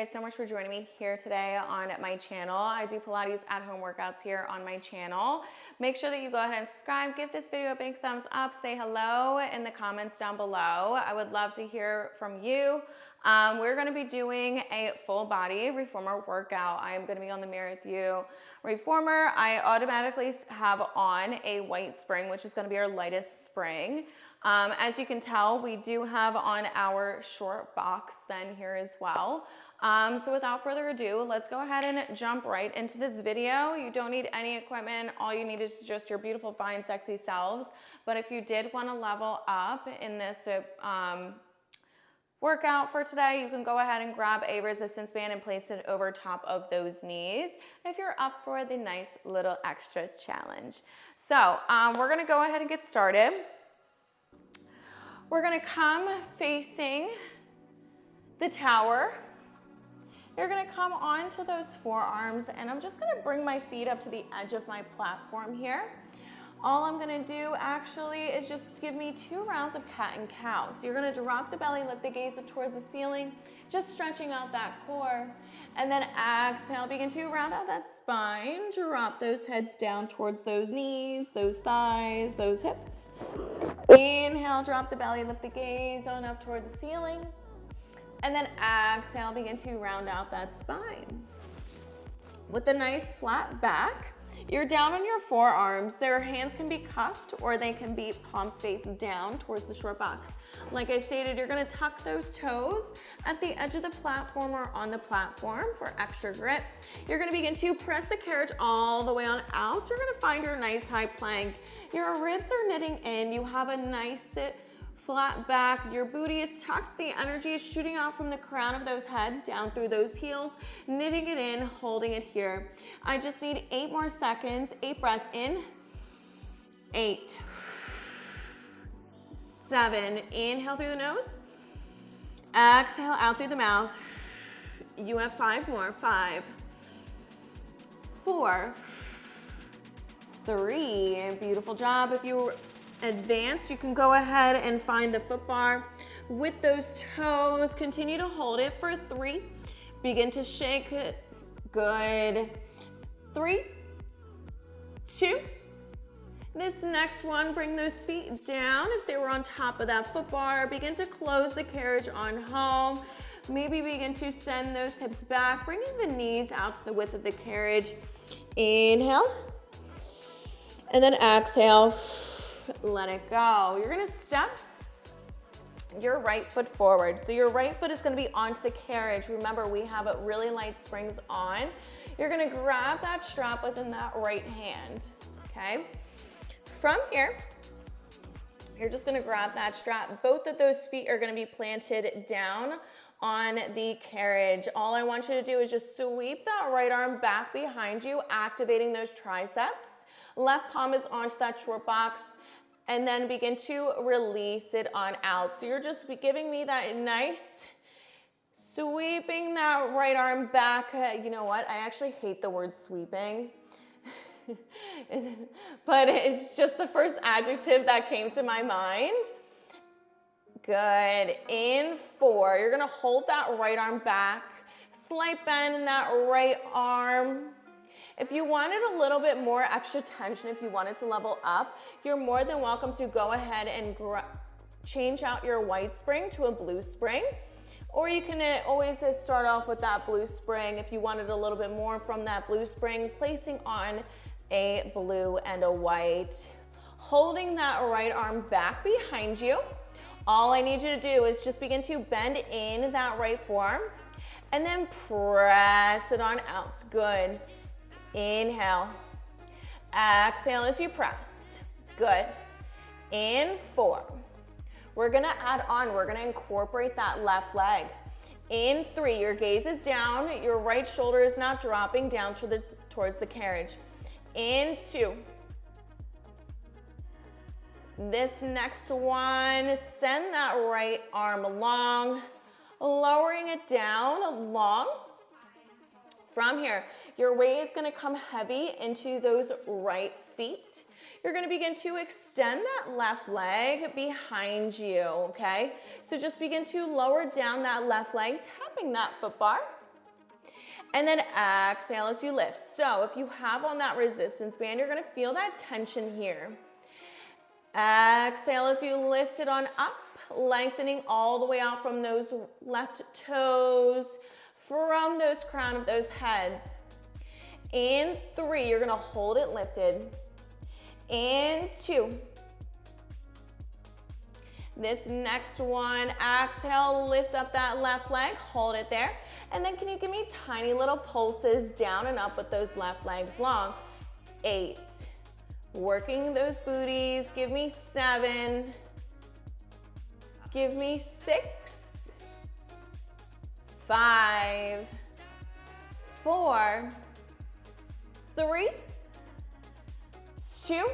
guys so much for joining me here today on my channel. I do Pilates at home workouts here on my channel. Make sure that you go ahead and subscribe, give this video a big thumbs up, say hello in the comments down below. I would love to hear from you. We're gonna be doing a full body reformer workout. I am gonna be on the Marathon reformer. I automatically have on a white spring, which is gonna be our lightest spring. As you can tell, we do have on our short box then here as well. So without further ado, let's go ahead and jump right into this video. You don't need any equipment. All you need is just your beautiful, fine, sexy selves. But if you did want to level up in this workout for today, you can go ahead and grab a resistance band and place it over top of those knees if you're up for the nice little extra challenge. So we're gonna go ahead and get started. We're gonna come facing the tower. You're gonna come onto those forearms, and I'm just gonna bring my feet up to the edge of my platform here. All I'm gonna do actually is just give me 2 rounds of cat and cow. So you're gonna drop the belly, lift the gaze up towards the ceiling, just stretching out that core. And then exhale, begin to round out that spine. Drop those heads down towards those knees, those thighs, those hips. Inhale, drop the belly, lift the gaze on up towards the ceiling. And then exhale, begin to round out that spine. With a nice flat back, you're down on your forearms. Their hands can be cuffed or they can be palms face down towards the short box. Like I stated, you're gonna tuck those toes at the edge of the platform or on the platform for extra grip. You're gonna begin to press the carriage all the way on out. You're gonna find your nice high plank. Your ribs are knitting in. You have a nice flat back, your booty is tucked, the energy is shooting out from the crown of those heads down through those heels, knitting it in, holding it here. I just need 8 more seconds, 8 breaths in, 8, 7, inhale through the nose, exhale out through the mouth. You have 5 more, 5, 4, 3, beautiful job. If you advanced, you can go ahead and find the foot bar with those toes. Continue to hold it for 3. Begin to shake it. Good. 3, 2. This next one, bring those feet down. If they were on top of that foot bar, begin to close the carriage on home. Maybe begin to send those hips back, bringing the knees out to the width of the carriage. Inhale. And then exhale. Let it go. You're gonna step your right foot forward. So your right foot is gonna be onto the carriage. Remember, we have really light springs on. You're gonna grab that strap within that right hand, okay? From here, you're just gonna grab that strap. Both of those feet are gonna be planted down on the carriage. All I want you to do is just sweep that right arm back behind you, activating those triceps. Left palm is onto that short box, and then begin to release it on out. So you're just giving me that nice, sweeping that right arm back. You know what? I actually hate the word sweeping, but it's just the first adjective that came to my mind. Good. In 4, you're gonna hold that right arm back, slight bend in that right arm. If you wanted a little bit more extra tension, if you wanted to level up, you're more than welcome to go ahead and change out your white spring to a blue spring. Or you can always start off with that blue spring. If you wanted a little bit more from that blue spring, placing on a blue and a white. Holding that right arm back behind you. All I need you to do is just begin to bend in that right forearm and then press it on out. Good. Inhale. Exhale as you press. Good. In 4. We're gonna add on, we're gonna incorporate that left leg. In 3, your gaze is down, your right shoulder is not dropping down towards the carriage. In 2. This next one, send that right arm long, lowering it down long. From here, your weight is gonna come heavy into those right feet. You're gonna begin to extend that left leg behind you, okay? So just begin to lower down that left leg, tapping that foot bar. And then exhale as you lift. So if you have on that resistance band, you're gonna feel that tension here. Exhale as you lift it on up, lengthening all the way out from those left toes, from those crown of those heads. In 3, you're gonna hold it lifted. In 2. This next one, exhale, lift up that left leg, hold it there. And then can you give me tiny little pulses down and up with those left legs long? 8. Working those booties. Give me 7. Give me 6. 5. 4. 3. 2.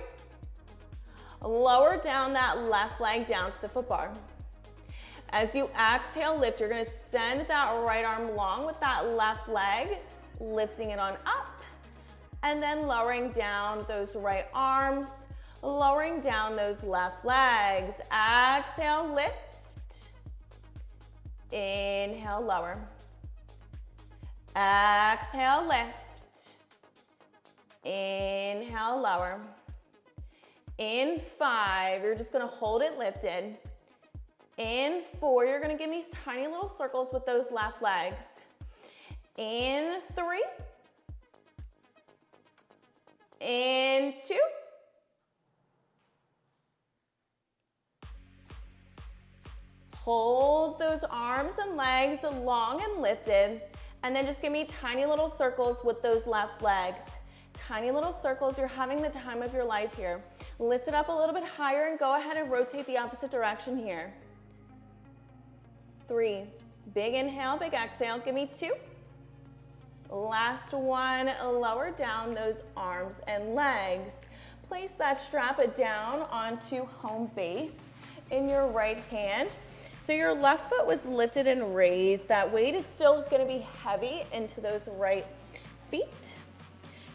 Lower down that left leg down to the foot bar. As you exhale, lift, you're gonna send that right arm long with that left leg, lifting it on up, and then lowering down those right arms, lowering down those left legs. Exhale, lift. Inhale, lower. Exhale, lift. Inhale, lower. In 5, you're just gonna hold it lifted. In 4, you're gonna give me tiny little circles with those left legs. In 3. In 2. Hold those arms and legs long and lifted, and then just give me tiny little circles with those left legs. Tiny little circles, you're having the time of your life here. Lift it up a little bit higher and go ahead and rotate the opposite direction here. 3, big inhale, big exhale, give me 2. Last one, lower down those arms and legs. Place that strap down onto home base in your right hand. So your left foot was lifted and raised. That weight is still gonna be heavy into those right feet.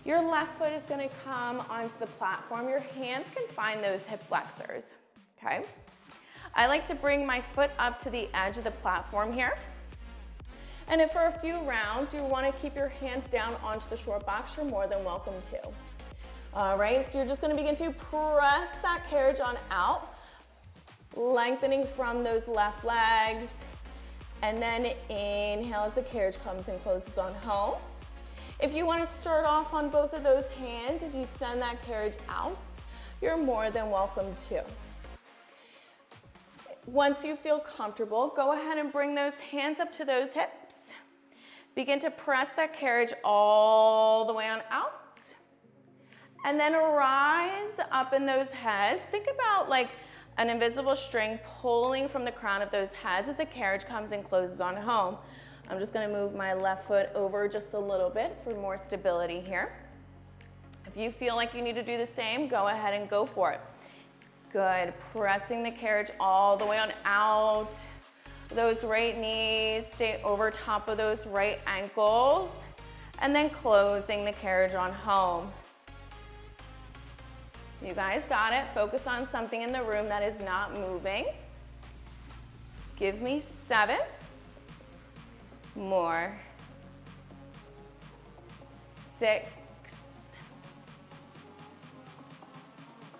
Your left foot is gonna come onto the platform. Your hands can find those hip flexors, okay? I like to bring my foot up to the edge of the platform here. And if for a few rounds you wanna keep your hands down onto the short box, you're more than welcome to. All right, so you're just gonna begin to press that carriage on out, lengthening from those left legs, and then inhale as the carriage comes and closes on home. If you want to start off on both of those hands as you send that carriage out, you're more than welcome to. Once you feel comfortable, go ahead and bring those hands up to those hips. Begin to press that carriage all the way on out. And then rise up in those heads. Think about like an invisible string pulling from the crown of those heads as the carriage comes and closes on home. I'm just gonna move my left foot over just a little bit for more stability here. If you feel like you need to do the same, go ahead and go for it. Good, pressing the carriage all the way on out. Those right knees stay over top of those right ankles, and then closing the carriage on home. You guys got it. Focus on something in the room that is not moving. Give me 7. More. 6.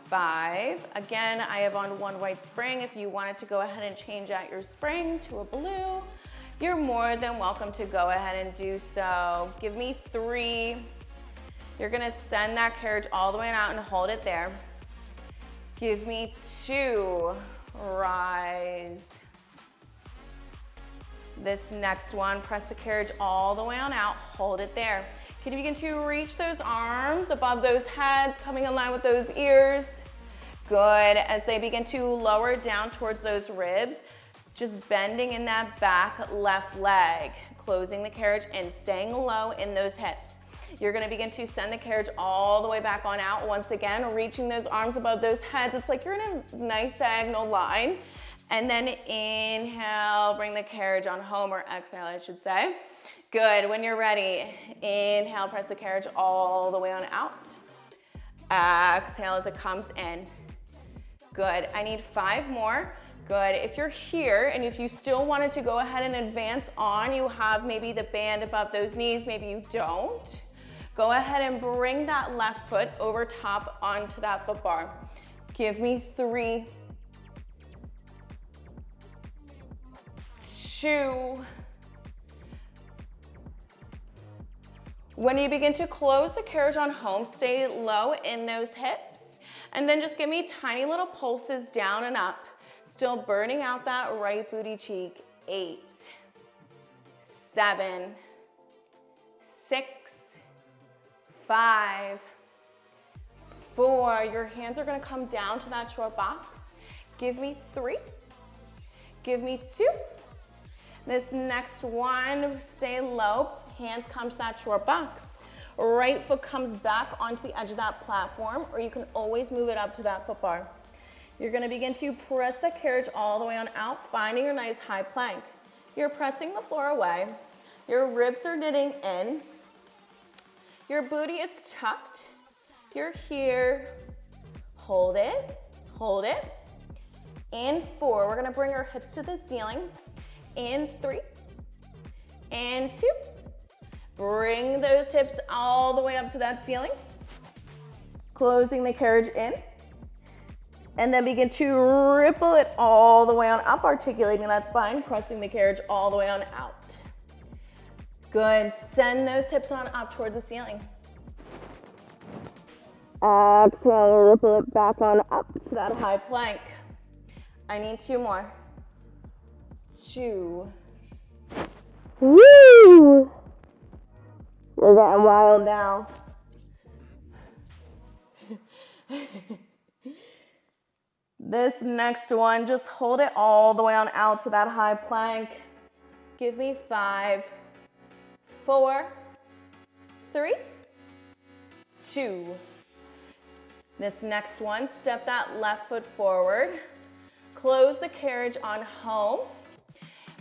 5. Again, I have on one white spring. If you wanted to go ahead and change out your spring to a blue, you're more than welcome to go ahead and do so. Give me 3. You're gonna send that carriage all the way out and hold it there. Give me 2. Rise. This next one, press the carriage all the way on out, hold it there. Can you begin to reach those arms above those heads, coming in line with those ears? Good, as they begin to lower down towards those ribs, just bending in that back left leg, closing the carriage and staying low in those hips. You're gonna begin to send the carriage all the way back on out. Once again, reaching those arms above those heads. It's like you're in a nice diagonal line. And then inhale, bring the carriage on home, or exhale, I should say. Good, when you're ready, inhale, press the carriage all the way on out. Exhale as it comes in. Good, I need 5 more. Good. If you're here and if you still wanted to go ahead and advance on, you have maybe the band above those knees, maybe you don't. Go ahead and bring that left foot over top onto that foot bar. Give me 3, 2. When you begin to close the carriage on home, stay low in those hips, and then just give me tiny little pulses down and up, still burning out that right booty cheek. 8, 7, 6, 5, 4. Your hands are gonna come down to that short box. Give me 3, give me 2. This next one, stay low. Hands come to that short box. Right foot comes back onto the edge of that platform, or you can always move it up to that foot bar. You're gonna begin to press the carriage all the way on out, finding your nice high plank. You're pressing the floor away. Your ribs are knitting in. Your booty is tucked. You're here. Hold it, hold it. And 4, we're gonna bring our hips to the ceiling. And 3, and 2. Bring those hips all the way up to that ceiling. Closing the carriage in. And then begin to ripple it all the way on up, articulating that spine, pressing the carriage all the way on out. Good. Send those hips on up toward the ceiling. Exhale, ripple it back on up to that high plank. I need 2 more. 2. Woo! We're getting wild now. This next one, just hold it all the way on out to that high plank. Give me 5, 4, 3, 2. This next one, step that left foot forward. Close the carriage on home.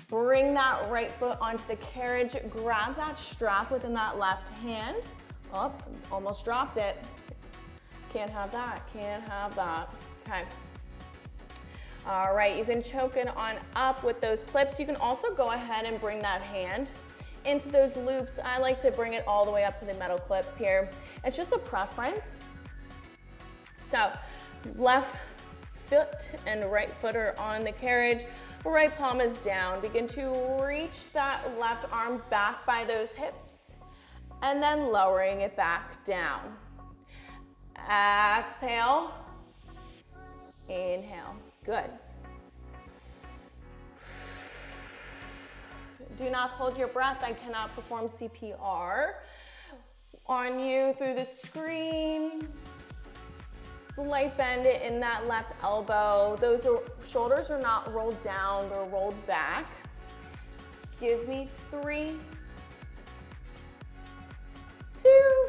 Bring that right foot onto the carriage. Grab that strap within that left hand. Oh, almost dropped it. Can't have that, can't have that. Okay. All right, you can choke it on up with those clips. You can also go ahead and bring that hand into those loops. I like to bring it all the way up to the metal clips here. It's just a preference. So, left foot and right foot are on the carriage. Right palm is down. Begin to reach that left arm back by those hips and then lowering it back down. Exhale, inhale, good. Do not hold your breath. I cannot perform CPR on you through the screen. Slight bend in that left elbow. Those shoulders are not rolled down, they're rolled back. Give me 3, 2.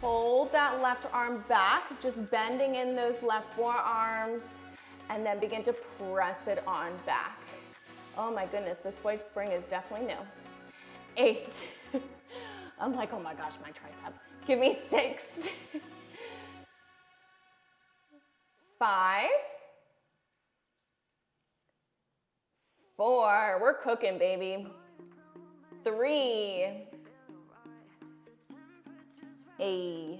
Hold that left arm back, just bending in those left forearms, and then begin to press it on back. Oh my goodness, this white spring is definitely new. 8. I'm like, oh my gosh, my tricep. Give me 6. 5, 4, we're cooking, baby. 3, 8.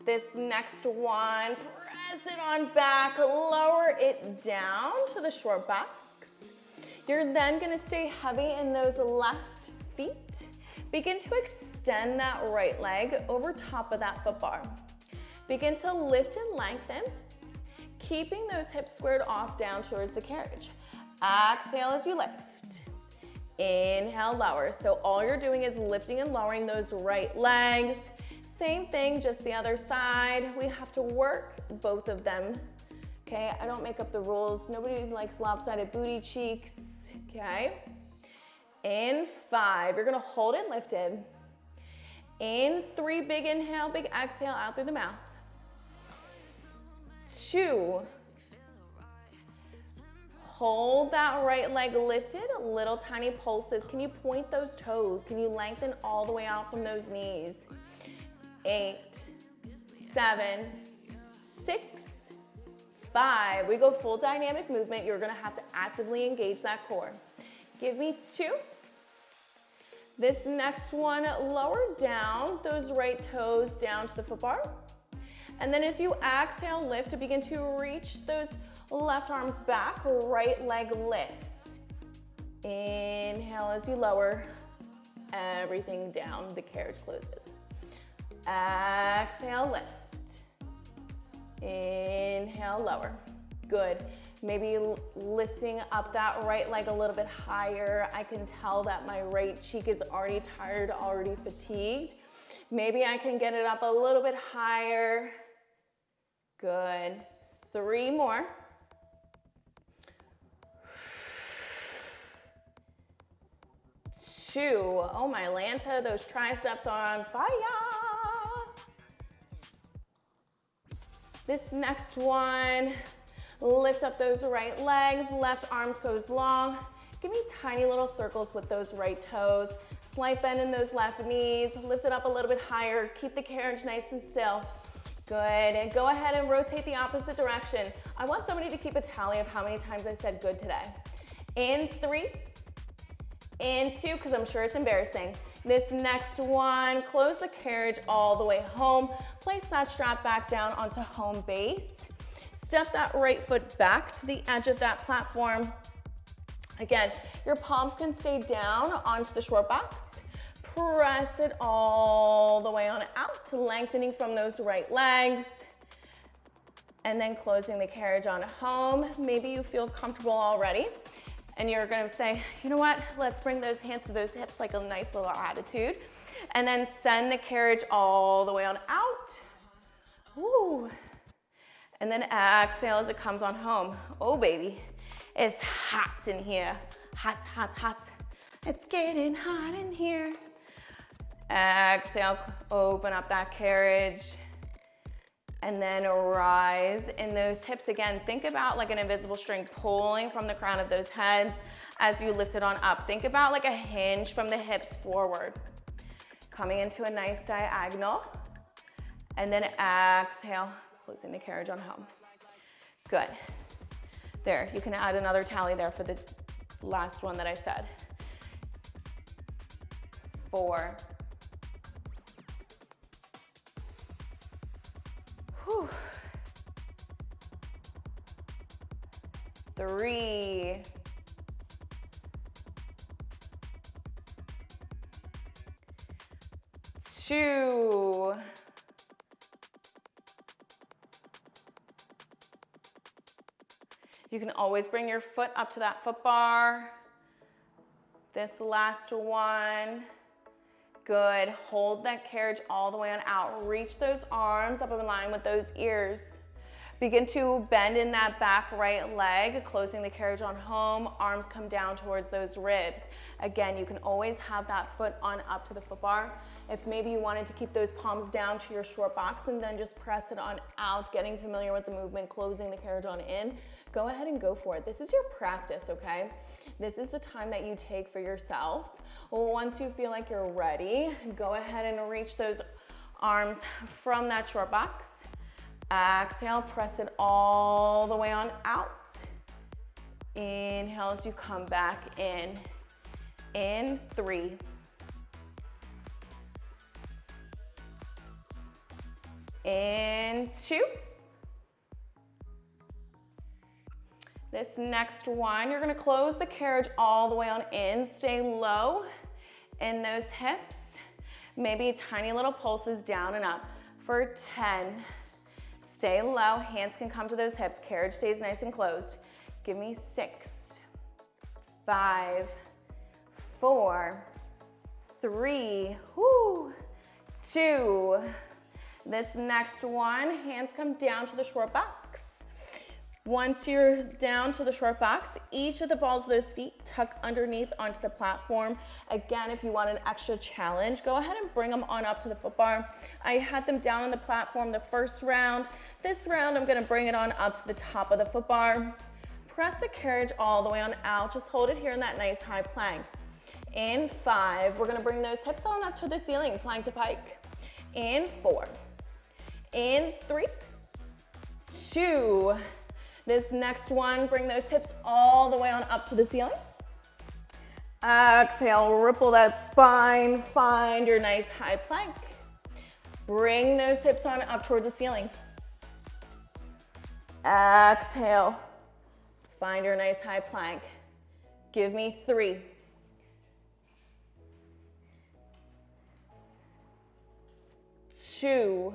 This next one, press it on back, lower it down to the short box. You're then gonna stay heavy in those left feet. Begin to extend that right leg over top of that foot bar. Begin to lift and lengthen, keeping those hips squared off down towards the carriage. Exhale as you lift. Inhale, lower. So all you're doing is lifting and lowering those right legs. Same thing, just the other side. We have to work both of them. Okay, I don't make up the rules. Nobody likes lopsided booty cheeks. Okay. In 5, you're gonna hold it lifted. In 3, big inhale, big exhale out through the mouth. 2. Hold that right leg lifted, little tiny pulses. Can you point those toes? Can you lengthen all the way out from those knees? 8, 7, 6, 5. We go full dynamic movement. You're gonna have to actively engage that core. Give me 2. This next one, lower down those right toes down to the foot bar. And then as you exhale, lift to begin to reach those left arms back, right leg lifts. Inhale as you lower everything down, the carriage closes. Exhale, lift. Inhale, lower. Good. Maybe lifting up that right leg a little bit higher. I can tell that my right cheek is already tired, already fatigued. Maybe I can get it up a little bit higher. Good. 3 more. 2. Oh, my Lanta, those triceps are on fire. This next one, lift up those right legs, left arms goes long. Give me tiny little circles with those right toes. Slight bend in those left knees. Lift it up a little bit higher. Keep the carriage nice and still. Good, and go ahead and rotate the opposite direction. I want somebody to keep a tally of how many times I said good today. In 3, in 2, because I'm sure it's embarrassing. This next one, close the carriage all the way home. Place that strap back down onto home base. Step that right foot back to the edge of that platform. Again, your palms can stay down onto the short box. Press it all the way on out, lengthening from those right legs. And then closing the carriage on home. Maybe you feel comfortable already. And you're gonna say, you know what? Let's bring those hands to those hips like a nice little attitude. And then send the carriage all the way on out. Woo. And then exhale as it comes on home. Oh, baby, it's hot in here. Hot, hot, hot. It's getting hot in here. Exhale, open up that carriage. And then rise in those hips again. Think about like an invisible string pulling from the crown of those heads as you lift it on up. Think about like a hinge from the hips forward. Coming into a nice diagonal. And then exhale, closing the carriage on home. Good. There, you can add another tally there for the last one that I said. 4. Whew. 3. 2. You can always bring your foot up to that foot bar. This last one. Good. Hold that carriage all the way on out. Reach those arms up in line with those ears. Begin to bend in that back right leg, closing the carriage on home. Arms come down towards those ribs. Again, you can always have that foot on up to the foot bar. If maybe you wanted to keep those palms down to your short box and then just press it on out, getting familiar with the movement, closing the carriage on in, go ahead and go for it. This is your practice, okay? This is the time that you take for yourself. Once you feel like you're ready, go ahead and reach those arms from that short box. Exhale, press it all the way on out. Inhale as you come back in. In 3. In 2. This next one, you're gonna close the carriage all the way on in. Stay low in those hips. Maybe tiny little pulses down and up for 10. Stay low, hands can come to those hips. Carriage stays nice and closed. Give me 6, 5, 4, 3, 2. This next one, hands come down to the short box. Once you're down to the short box, each of the balls of those feet tuck underneath onto the platform. Again, if you want an extra challenge, go ahead and bring them on up to the foot bar. I had them down on the platform the first round. This round, I'm gonna bring it on up to the top of the foot bar. Press the carriage all the way on out. Just hold it here in that nice high plank. In 5, we're gonna bring those hips on up to the ceiling, plank to pike. In 4, in 3, 2, This next one, bring those hips all the way on up to the ceiling. Exhale, ripple that spine, find your nice high plank. Bring those hips on up towards the ceiling. Exhale, find your nice high plank. Give me 3. 2.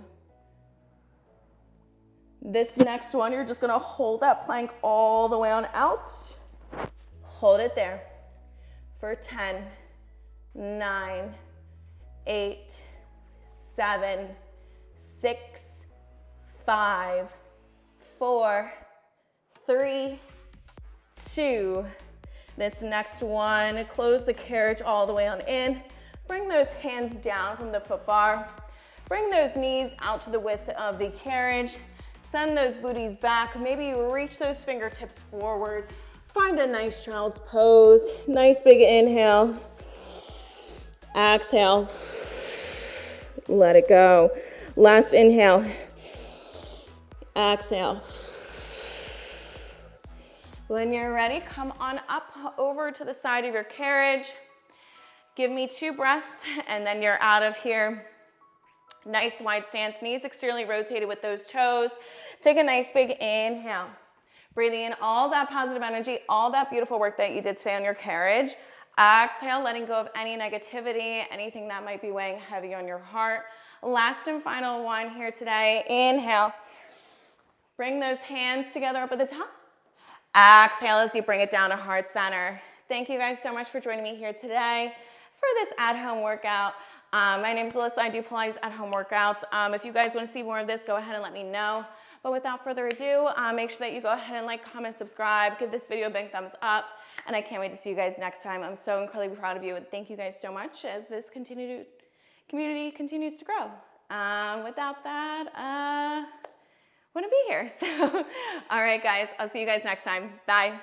This next one, you're just gonna hold that plank all the way on out. Hold it there for 10, 9, 8, 7, 6, 5, 4, 3, 2. This next one, close the carriage all the way on in. Bring those hands down from the foot bar. Bring those knees out to the width of the carriage. Send those booties back. Maybe reach those fingertips forward. Find a nice child's pose. Nice big inhale. Exhale. Let it go. Last inhale. Exhale. When you're ready, come on up over to the side of your carriage. Give me 2 breaths and then you're out of here. Nice wide stance, knees externally rotated with those toes. Take a nice big inhale. Breathing in all that positive energy, all that beautiful work that you did today on your carriage. Exhale, letting go of any negativity, anything that might be weighing heavy on your heart. Last and final one here today. Inhale. Bring those hands together up at the top. Exhale as you bring it down to heart center. Thank you guys so much for joining me here today for this at-home workout. My name is Alyssa. I do Pilates at-home workouts. If you guys want to see more of this, go ahead and let me know. But without further ado, make sure that you go ahead and like, comment, subscribe, give this video a big thumbs up, and I can't wait to see you guys next time. I'm so incredibly proud of you, and thank you guys so much as this community continues to grow. Without that, wouldn't be here. So, all right, guys, I'll see you guys next time. Bye.